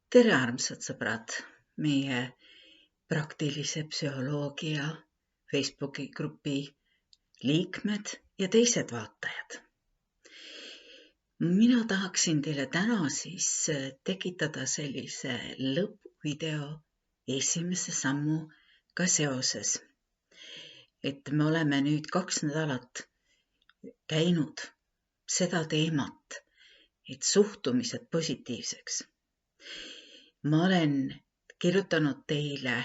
Tere armsad sõbrad, meie praktilise psühholoogia Facebooki grupi liikmed ja teised vaatajad. Mina tahaksin teile täna siis tekitada sellise lõppvideo esimese sammuga seoses. Et me oleme nüüd 2 nädalat käinud seda teemat, et suhtumised positiivseks. Ma olen kirjutanud teile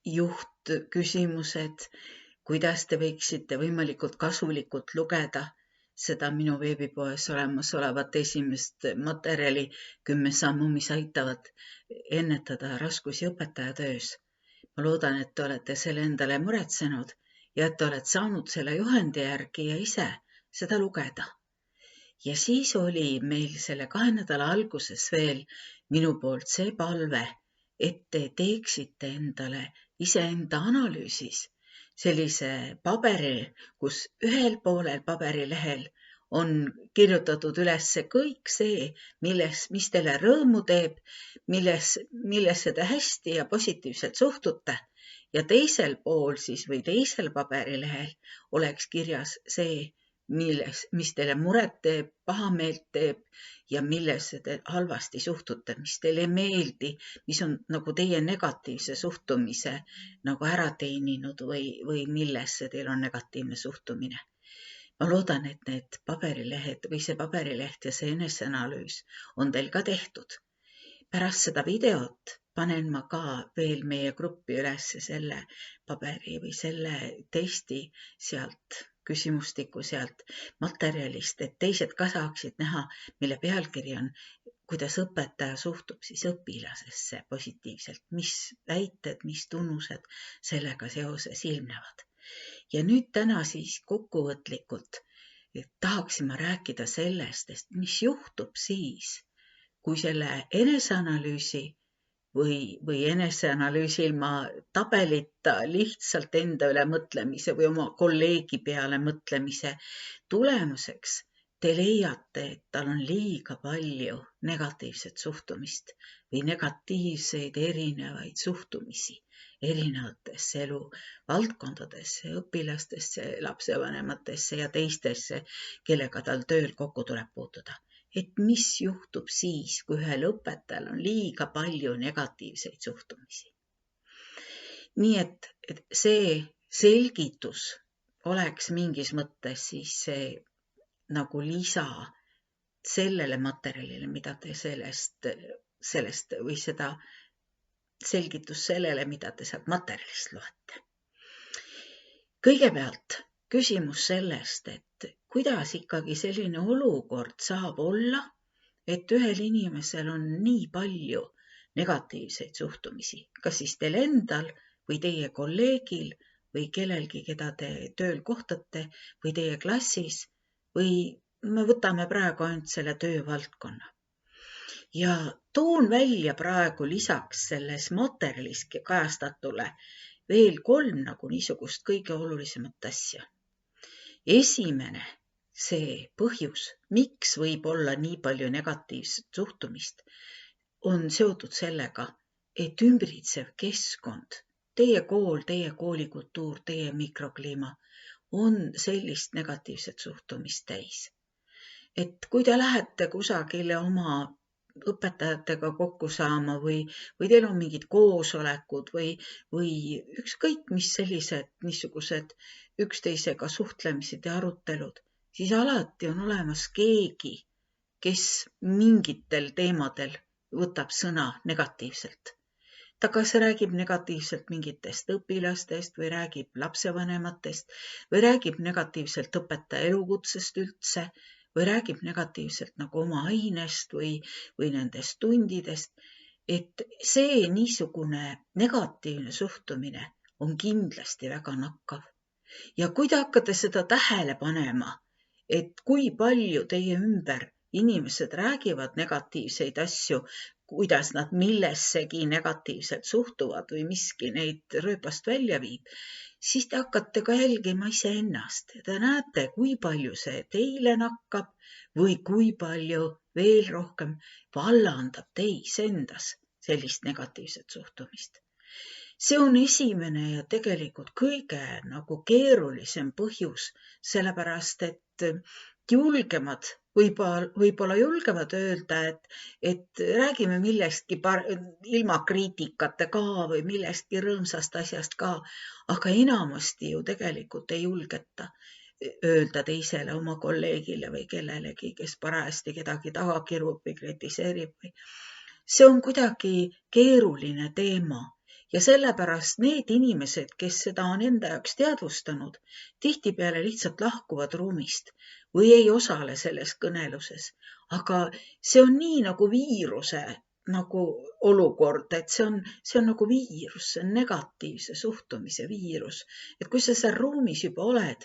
juhtküsimused, kuidas te võiksite võimalikult kasulikult lugeda seda minu veebipoes olemasolevat esimest materjali 10 sammu, mis aitavad ennetada raskusi õpetajatöös. Ma loodan, et te olete selle endale muretsenud ja et te olete saanud selle juhendi järgi ja ise seda lugeda. Ja siis oli meil selle 2 nädala alguses veel minu poolt see palve, et te teeksite endale iseenda analüüsis sellise paberi, kus ühel poolel paberilehel on kirjutatud üles kõik see, mis teile rõõmu teeb, millesse te hästi ja positiivselt suhtute. Ja teisel pool siis või teisel paberilehel oleks kirjas see, mis teile muret teeb, pahameelt teeb ja millesse te halvasti suhtute, mis teile ei meeldi, mis on nagu teie negatiivse suhtumise nagu ära teeninud või millesse teil on negatiivne suhtumine. Ma loodan, et need paberilehed või see paberileht ja see eneseanalüüs on teil ka tehtud. Pärast seda videot panen ma ka veel meie gruppi üles selle paberi või selle testi sealt küsimustiku sealt materjalist, et teised ka saaksid näha, mille pealkiri on, kuidas õpetaja suhtub siis õpilasesse positiivselt, mis väited, mis tunnused sellega seoses ilmnevad. Ja nüüd täna siis kokkuvõtlikult tahaksin ma rääkida sellest, mis juhtub siis, kui selle eneseanalüüsi või eneseanalüüsi ilma tabelita lihtsalt enda üle mõtlemise või oma kolleegi peale mõtlemise tulemuseks te leiate, et tal on liiga palju negatiivset suhtumist või negatiivseid erinevaid suhtumisi erinevatesse elu valdkondadesse, õpilastesse, lapsevanematesse ja teistesse, kellega tal tööl kokku tuleb puutuda. Et mis juhtub siis, kui ühel õpetajal on liiga palju negatiivseid suhtumisi. Nii et see selgitus oleks mingis mõttes siis see nagu lisa sellele materjalile, mida te sellest või seda selgitus sellele, mida te sealt materjalist loete. Kõigepealt küsimus sellest, et kuidas ikkagi selline olukord saab olla, et ühel inimesel on nii palju negatiivseid suhtumisi, kas siis teil endal või teie kolleegil või kellelgi, keda te tööl kohtate või teie klassis või me võtame praegu ainult selle töövaldkonna. Ja toon välja praegu lisaks selles materjalis kajastatule veel 3 nagu niisugust kõige olulisemat asja. Esimene see põhjus, miks võib olla nii palju negatiivset suhtumist, on seotud sellega, et ümbritsev keskkond, teie kool, teie koolikultuur, teie mikrokliima on sellist negatiivset suhtumist täis. Et kui te lähete kusagile oma õpetajatega kokku saama või teil on mingid koosolekud või ükskõik mis sellised niisugused üksteisega suhtlemised ja arutelud, siis alati on olemas keegi, kes mingitel teemadel võtab sõna negatiivselt. Ta kas räägib negatiivselt mingitest õpilastest või räägib lapsevanematest või räägib negatiivselt õpetaja elukutsest üldse või räägib negatiivselt nagu oma ainest või nendest tundidest, et see niisugune negatiivne suhtumine on kindlasti väga nakkav. Ja kui te hakkate seda tähele panema, et kui palju teie ümber inimesed räägivad negatiivseid asju, kuidas nad millessegi negatiivselt suhtuvad või miski neid rööpast välja viib, siis te hakkate ka jälgima iseennast ja te näete, kui palju see teile nakkab või kui palju veel rohkem vallandab teis endas sellist negatiivset suhtumist. See on esimene ja tegelikult kõige nagu keerulisem põhjus, sellepärast et julgemad võib-olla julgevad öelda, et räägime millestki ilma kriitikata ka või millestki rõõmsast asjast ka, aga enamasti ju tegelikult ei julgeta öelda teisele, oma kolleegile või kellelegi, kes parajasti kedagi taga kirub või kritiseerib. See on kuidagi keeruline teema ja sellepärast need inimesed, kes seda on enda jaoks teadvustanud, tihtipeale lihtsalt lahkuvad ruumist või ei osale selles kõneluses. Aga see on nii nagu viiruse nagu olukord, et see on nagu viirus, see on negatiivse suhtumise viirus. Et kui sa seal ruumis juba oled,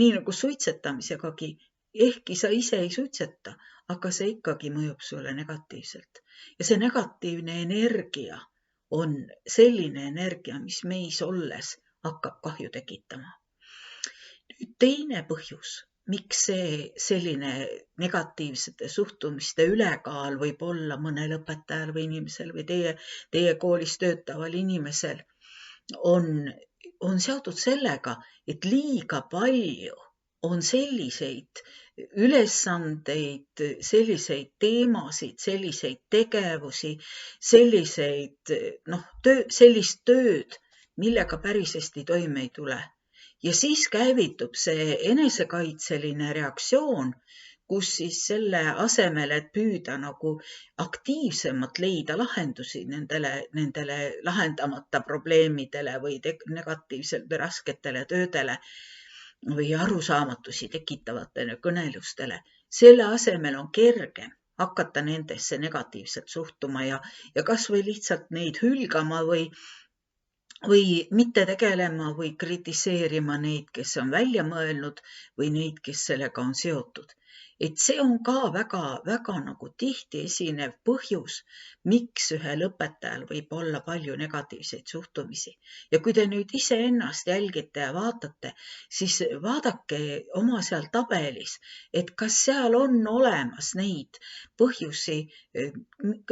nii nagu suitsetamisegagi, ehkki sa ise ei suitseta, aga see ikkagi mõjub sulle negatiivselt. Ja see negatiivne energia on selline energia, mis meis olles hakkab kahju tekitama. Nüüd teine põhjus, miks see selline negatiivsete suhtumiste ülekaal võib olla mõnel õpetajal või inimesel või teie koolis töötaval inimesel, on seotud sellega, et liiga palju on selliseid ülesandeid, selliseid teemasid, selliseid tegevusi, sellist tööd, millega päris hästi toime ei tule. Ja siis käivitub see enesekaitseline reaktsioon, kus siis selle asemel, et püüda nagu aktiivsemalt leida lahendusi nendele lahendamata probleemidele või negatiivselt rasketele töödele või arusaamatusi tekitavatele kõnelustele. Selle asemel on kergem hakata nendesse negatiivselt suhtuma ja kas või lihtsalt neid hülgama või mitte tegelema või kritiseerima neid, kes on välja mõelnud või neid, kes sellega on seotud. Et see on ka väga nagu tihti esinev põhjus, miks ühel õpetajal võib olla palju negatiivseid suhtumisi. Ja kui te nüüd iseennast jälgite ja vaatate, siis vaadake oma seal tabelis, et kas seal on olemas neid põhjusi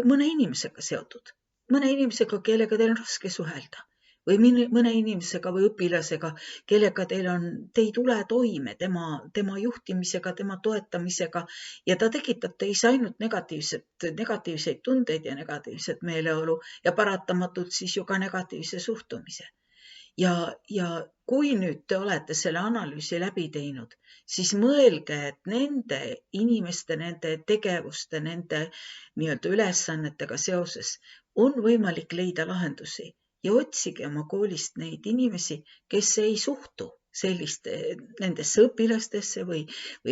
mõne inimesega seotud, mõne inimesega, kellega teil on raske suhelda. Või mõne inimesega või õpilasega, kellega te ei tule toime tema juhtimisega, tema toetamisega ja ta tekitab teis ainult negatiivseid tundeid ja negatiivset meeleolu ja paratamatult siis ju ka negatiivse suhtumise. Ja kui nüüd te olete selle analüüsi läbi teinud, siis mõelge, et nende inimeste, nende tegevuste, nende nii-öelda ülesannetega seoses on võimalik leida lahendusi. Ja otsige oma koolist neid inimesi, kes ei suhtu nendesse õpilastesse või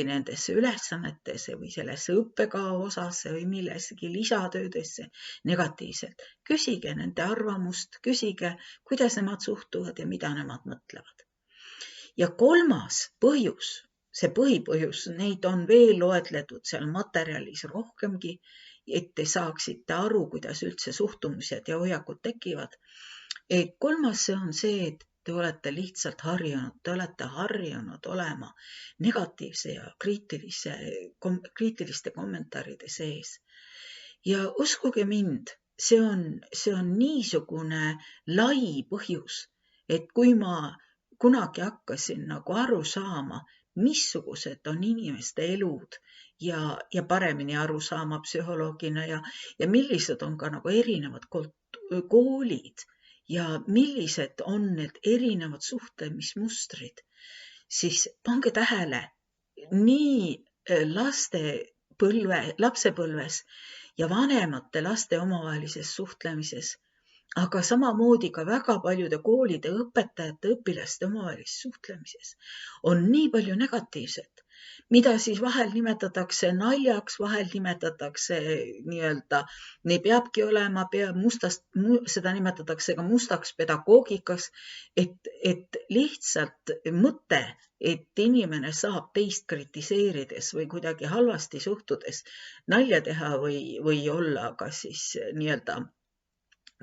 nendesse ülesannetesse või sellesse õppekava osasse või millesegi lisatöödesse negatiivselt. Küsige nende arvamust, küsige, kuidas nemad suhtuvad ja mida nemad mõtlevad. Ja kolmas põhjus, see põhipõhjus, neid on veel loetletud seal materjalis rohkemgi, et te saaksite aru, kuidas üldse suhtumised ja hoiakud tekivad. Et kolmas see on see, et te olete lihtsalt harjunud olema negatiivse ja kriitiliste kommentaaride sees. Ja uskuge mind, see on niisugune lai põhjus, et kui ma kunagi hakkasin nagu aru saama, missugused on inimeste elud ja paremini aru saama psühholoogina ja millised on ka nagu erinevad koolid ja millised on need erinevad suhtlemismustrid, siis pange tähele, nii lapsepõlves ja vanemate laste omavahelises suhtlemises, aga samamoodi ka väga paljude koolide õpetajate, õpilaste omavahelises suhtlemises on nii palju negatiivset, mida siis vahel nimetatakse naljaks, vahel nimetatakse nii-öelda, nii peabki olema, seda nimetatakse ka mustaks pedagoogikas, et lihtsalt mõte, et inimene saab teist kritiseerides või kuidagi halvasti suhtudes nalja teha või olla ka siis nii-öelda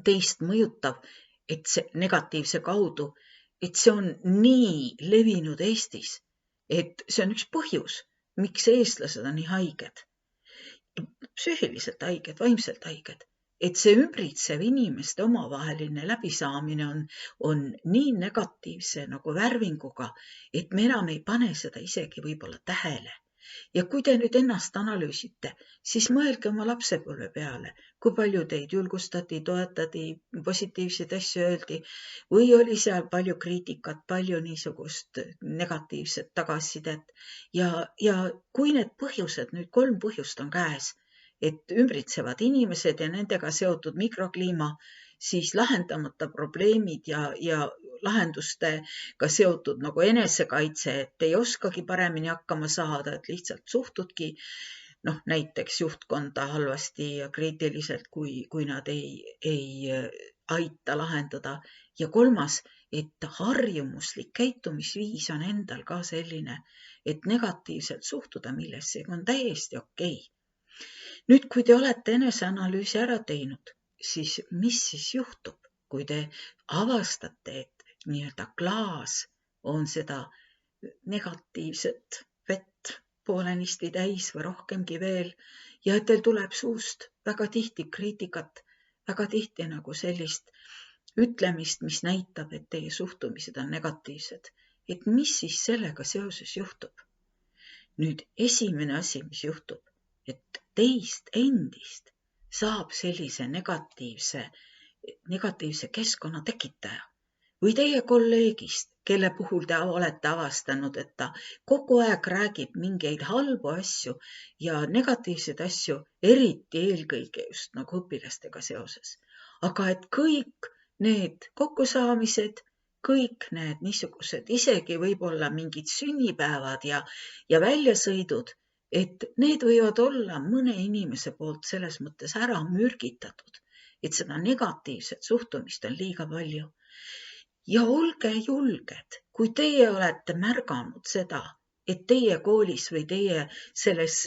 teist mõjutav, et see negatiivse kaudu, et see on nii levinud Eestis, et see on üks põhjus, miks eestlased on nii haiged. psüühiliselt haiged, vaimselt haiged. Et see ümbritsev inimeste omavaheline läbisaamine on nii negatiivse nagu värvinguga, et me enam ei pane seda isegi võib-olla tähele. Ja kui te nüüd ennast analüüsite, siis mõelge oma lapsepõlve peale, kui palju teid julgustati, toetati, positiivseid asju öeldi või oli seal palju kriitikat, palju niisugust negatiivset tagasisidet. Ja kui need põhjused, nüüd 3 põhjust on käes, et ümbritsevad inimesed ja nendega seotud mikrokliima, siis lahendamata probleemid ja lahendustega seotud nagu enesekaitse, et ei oskagi paremini hakkama saada, et lihtsalt suhtudki näiteks juhtkonda halvasti ja kriitiliselt, kui nad ei aita lahendada. Ja 3, et harjumuslik käitumisviis on endal ka selline, et negatiivselt suhtuda millessegi on täiesti okei. Nüüd, kui te olete eneseanalüüsi ära teinud, siis mis siis juhtub, kui te avastate, et nii-öelda klaas on seda negatiivset vett poolenisti täis või rohkemgi veel ja et teil tuleb suust väga tihti kriitikat, väga tihti nagu sellist ütlemist, mis näitab, et teie suhtumised on negatiivsed. Et mis siis sellega seoses juhtub? Nüüd esimene asi, mis juhtub, et teist endist saab sellise negatiivse keskkonna tekitaja või teie kolleegist, kelle puhul te olete avastanud, et ta kogu aeg räägib mingeid halbu asju ja negatiivseid asju, eriti eelkõige just nagu õpilastega seoses. Aga et kõik need kokkusaamised, kõik need niisugused, isegi võib-olla mingid sünnipäevad ja väljasõidud, et need võivad olla mõne inimese poolt selles mõttes ära mürgitatud, et seda negatiivset suhtumist on liiga palju. Ja olge julged, kui teie olete märganud seda, et teie koolis või teie selles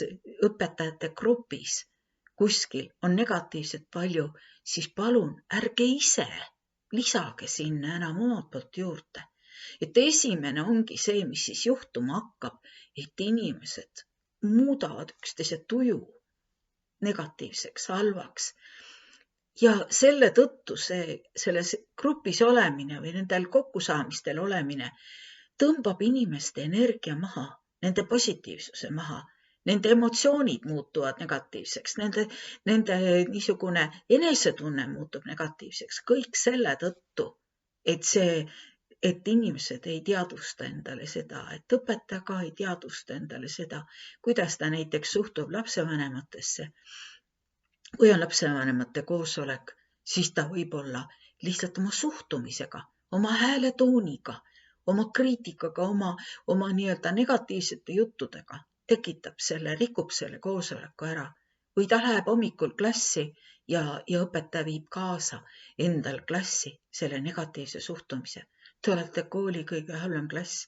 õpetajate grupis kuskil on negatiivset palju, siis palun ärge ise lisage sinna enam omalt poolt juurde. Et esimene ongi see, mis siis juhtuma hakkab, et inimesed muudavad üksteise tuju negatiivseks, halvaks. Ja selle tõttu selles grupis olemine või nendel kokkusaamistel olemine tõmbab inimeste energia maha, nende positiivsuse maha, nende emotsioonid muutuvad negatiivseks, nende niisugune enesetunne muutub negatiivseks, kõik selle tõttu, et inimesed ei teadvusta endale seda, et õpetaja ka ei teadvusta endale seda, kuidas ta näiteks suhtub lapsevanematesse. Kui on lapsevanemate koosolek, siis ta võib olla lihtsalt oma suhtumisega, oma hääletooniga, oma kriitikaga, oma nii-öelda negatiivsete juttudega tekitab selle, rikub selle koosoleku ära. Või ta läheb hommikul klassi ja õpetaja viib kaasa endal klassi selle negatiivse suhtumise. Te olete kooli kõige halvem klass.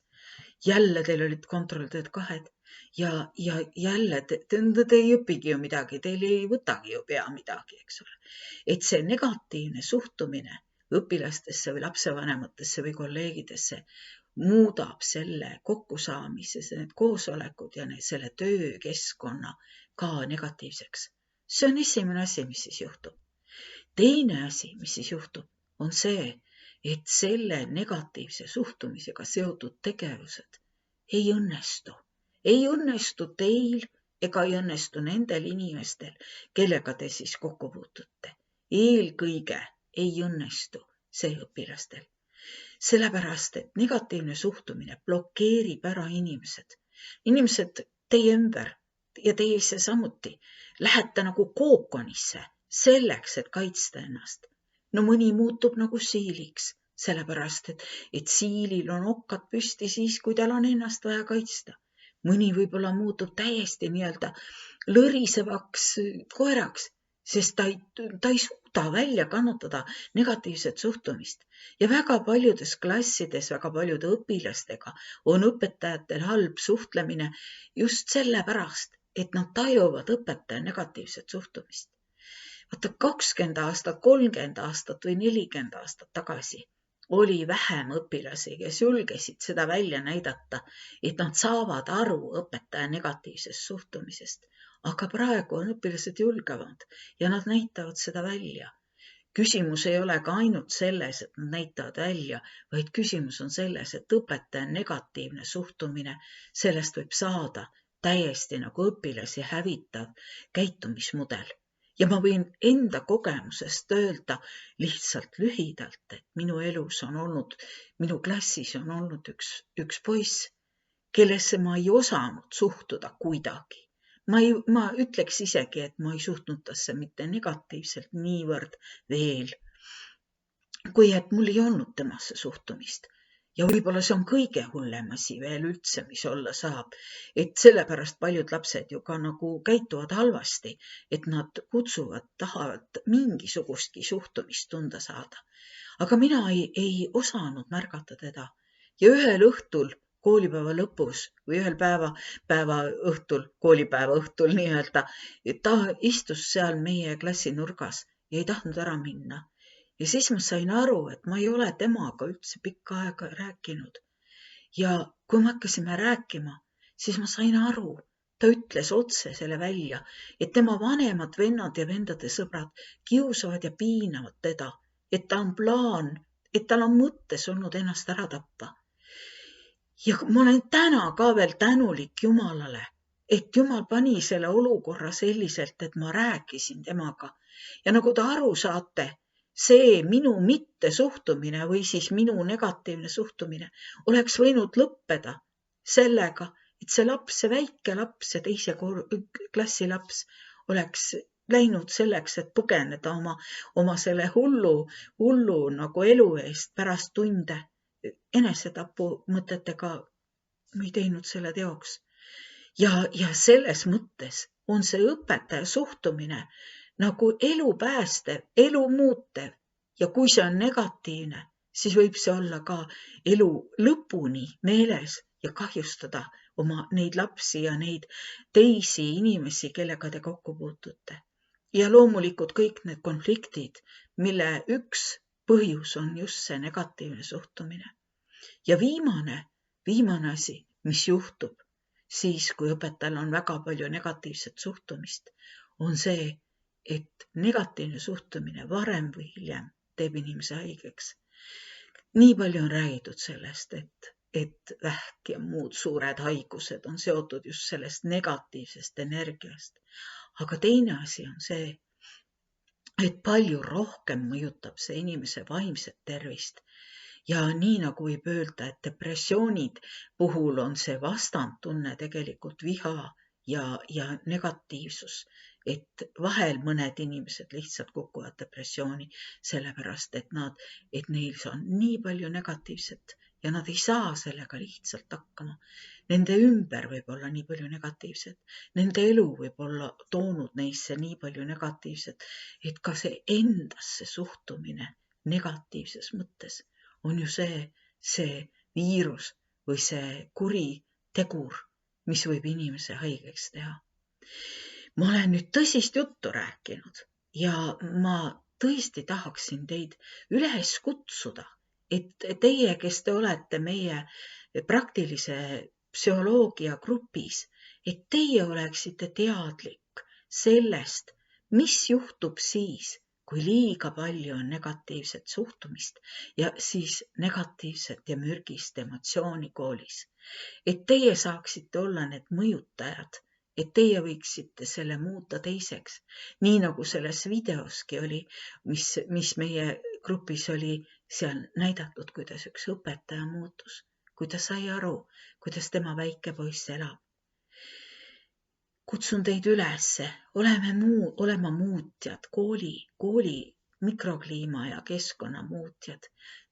Jälle teil olid kontrolltööd 2 ja jälle te ei õpigi ju midagi, teil ei võtagi ju pea midagi, eks ole. Et see negatiivne suhtumine õpilastesse või lapsevanematesse või kolleegidesse muudab selle kokkusaamise, need koosolekud ja selle töökeskkonna ka negatiivseks. See on esimene asi, mis siis juhtub. Teine asi, mis siis juhtub, on see, et selle negatiivse suhtumisega seotud tegevused ei õnnestu. Ei õnnestu teil ega ei õnnestu nendel inimestel, kellega te siis kokku puutute. Eelkõige ei õnnestu see õpilastel. Sellepärast, et negatiivne suhtumine blokeerib ära inimesed. Inimesed teie ümber ja teie ise samuti lähete nagu kookonisse selleks, et kaitsta ennast. No mõni muutub nagu siiliks, sellepärast, et siilil on okkad püsti siis, kui tal on ennast vaja kaitsta. Mõni võib-olla muutub täiesti nii-öelda lõrisevaks koeraks, sest ta ei suuda välja kannatada negatiivset suhtumist. Ja väga paljudes klassides, väga paljude õpilastega on õpetajatel halb suhtlemine just sellepärast, et nad tajuvad õpetaja negatiivset suhtumist. Vaata 20 aastat, 30 aastat või 40 aastat tagasi oli vähem õpilasi, kes julgesid seda välja näidata, et nad saavad aru õpetaja negatiivsest suhtumisest. aga praegu on õpilased julgemad ja nad näitavad seda välja. Küsimus ei ole ka ainult selles, et nad näitavad välja, vaid küsimus on selles, et õpetaja negatiivne suhtumine, sellest võib saada täiesti nagu õpilasi hävitav käitumismudel. Ja ma võin enda kogemusest öelda lihtsalt lühidalt, et minu elus on olnud, minu klassis on olnud üks poiss, kellesse ma ei osanud suhtuda kuidagi. Ma ütleks isegi, et ma ei suhtnud tasse mitte negatiivselt niivõrd veel, kui et mul ei olnud temasse suhtumist. Ja võib-olla see on kõige hullem asi veel üldse, mis olla saab. Et sellepärast paljud lapsed ju ka nagu käituvad halvasti, et nad kutsuvad, tahavad mingisugustki suhtumist tunda saada. Aga mina ei osanud märgata teda. Ja ühel õhtul koolipäeva lõpus või ühel päeva õhtul, koolipäeva õhtul nii-öelda, ta istus seal meie klassi nurgas ja ei tahtnud ära minna. Ja siis ma sain aru, et ma ei ole temaga üldse pikka aega rääkinud. Ja kui me hakkasime rääkima, siis ma sain aru, ta ütles otse selle välja, et tema vanemad vennad ja vendade sõbrad kiusavad ja piinavad teda, et ta on plaan, et tal on mõttes olnud ennast ära tappa. Ja ma olen täna ka veel tänulik Jumalale, et Jumal pani selle olukorra selliselt, et ma rääkisin temaga. Ja nagu te aru saate, see minu mittesuhtumine või siis minu negatiivne suhtumine oleks võinud lõppeda sellega, et see laps, see väike laps, see teise klassi laps oleks läinud selleks, et põgeneda oma selle hullu nagu elu eest pärast tunde. Enesetapu mõtetega ma ei teinud selle teoks. Ja selles mõttes on see õpetaja suhtumine nagu elu päästev, elu muutev. Ja kui see on negatiivne, siis võib see olla ka elu lõpuni meeles ja kahjustada oma neid lapsi ja neid teisi inimesi, kellega te kokku puutute. Ja loomulikult kõik need konfliktid, mille üks põhjus on just see negatiivne suhtumine. Ja viimane asi, mis juhtub siis, kui õpetajal on väga palju negatiivset suhtumist, on see, et negatiivne suhtumine varem või hiljem teeb inimese haigeks. Nii palju on räägitud sellest, et vähk ja muud suured haigused on seotud just sellest negatiivsest energiast. Aga teine asi on see, et palju rohkem mõjutab see inimese vaimset tervist. Ja nii nagu võib öelda, et depressioonid puhul on see vastandtunne tegelikult viha ja negatiivsus. Et vahel mõned inimesed lihtsalt kukuvad depressiooni sellepärast, et neil on nii palju negatiivset ja nad ei saa sellega lihtsalt hakkama. Nende ümber võib olla nii palju negatiivset. Nende elu võib olla toonud neisse nii palju negatiivset, et ka see endasse suhtumine negatiivses mõttes on ju see viirus või see kuri tegur, mis võib inimese haigeks teha. Ma olen nüüd tõsist juttu rääkinud ja ma tõesti tahaksin teid üles kutsuda, et teie, kes te olete meie praktilise psühholoogia grupis, et teie oleksite teadlik sellest, mis juhtub siis, kui liiga palju on negatiivset suhtumist ja siis negatiivset ja mürgist emotsiooni koolis. Et teie saaksite olla need mõjutajad, et teie võiksite selle muuta teiseks. Nii nagu selles videoski oli, mis meie grupis oli seal näidatud, kuidas üks õpetaja muutus, kui ta sai aru, kuidas tema väike poiss elab. Kutsun teid üles, olema muutjad, kooli mikrokliima ja keskkonna muutjad,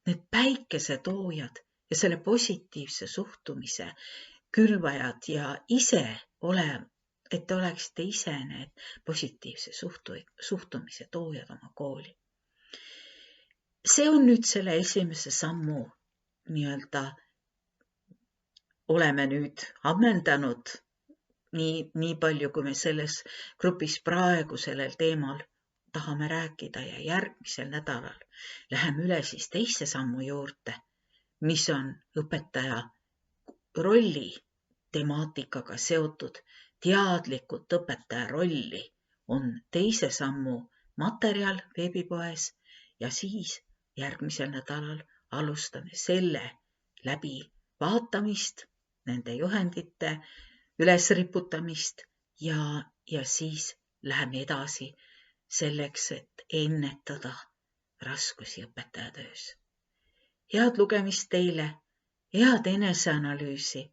need päikesetoojad ja selle positiivse suhtumise külvajad ja ise et te oleksite ise need positiivse suhtumise toojad oma kooli. See on nüüd selle esimese sammu nii-öelda oleme nüüd ammendanud nii palju, kui me selles grupis praegu sellel teemal tahame rääkida ja järgmisel nädalal läheme üle siis teise sammu juurde, mis on õpetaja rolli temaatikaga seotud teadlikult õpetaja rolli, on teise sammu materjal veebipoes ja siis järgmisel nädalal alustame selle läbi vaatamist, nende juhendite ülesriputamist ja siis läheme edasi selleks, et ennetada raskusi õpetajatöös. Head lugemist teile, head eneseanalüüsi,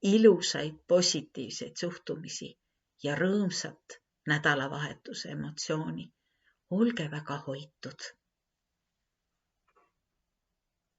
ilusaid positiivseid suhtumisi ja rõõmsat nädalavahetuse emotsiooni. Olge väga hoitud.